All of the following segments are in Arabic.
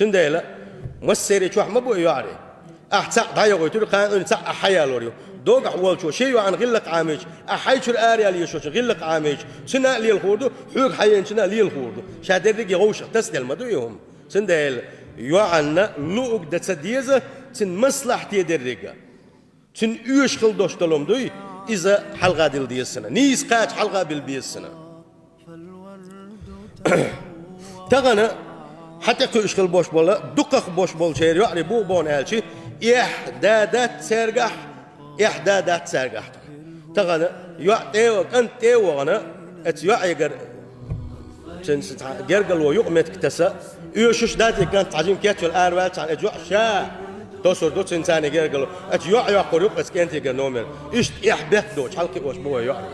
تنديلا مسيري شو ما بو يعري أحسن ضايع قلتلو كان إنسان أحيا لوريو دوق أول شو شيء عن غلق عامج أحيش الآريا اللي شو غلق عامج سنا لي الخوردو حوق حيين سنا لي الخوردو شادر يغوش تسدل ما دويهم سندل يوعنا لوق دتسديزه سن مصلحتي درجة سن يوش خل دوش تلوم دوي إذا حلقة دل دي السنة نيس قاش حلقة بالبي السنة تغنى حتى كوش خل بوش بولا دقق بوش بول شير يعني بو بون هالشي إحدادات سرقح تغنى يعطيو أنت تيو أنا أتيعير سن جرجل ويقمت كتسا يوشش داتي كانت تعجيم كاتو الأروات عن أجوع شا توصل دوت إنسان جرجل أجوع قريب بس كنتي جنومر إيش يحبه دوت حلقي وش بوه يعني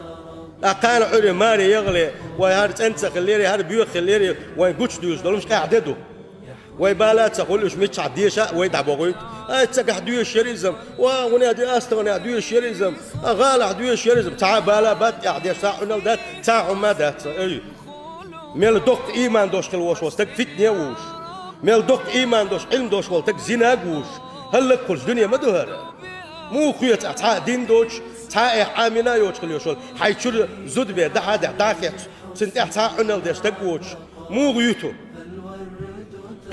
أكان عري ماري يغلي ويهارت أنت خليري هار بيو خليري وين قتش دوش دول مش قاعدته ويبالات تقول إيش مش عديشة ويدع بقولك تسقح دوي الشريزم ونادي أستغنى دوي الشريزم غالع دوي الشريزم تعال بالا بات عديش ساعة ونلدات ساعة ما دات أي ميل دوق إيمان دوش خلوش وستك فتنة وش ميل دوق إيمان دوش علم دوش والتك زناق وش هلك كل دنيا ما دهر مو خيط تعا دين دوش تعا حامينا يوش خليوشول حيشور زود بيه ده هذا داخل سنت تعا عنل ديش تقوش مو غيوتو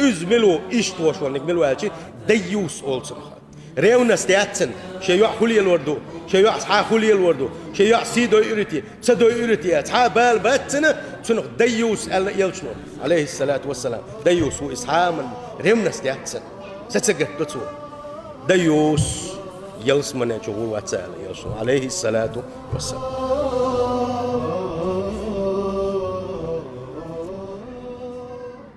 إزملو إشتوش ونقملو هالشي ديوس أولسن ريونا استياتسن شيء حولي الوردو شيء حولي الوردو شيء سيدو يرتي سدو يرتي بال باتنا سنق ديوس يلشنو عليه الصلاة والسلام ديوس وإسحام ريونا استياتسن ستسجد تسو ديوس يلس من يجوا واتسال يلشنو عليه الصلاة والسلام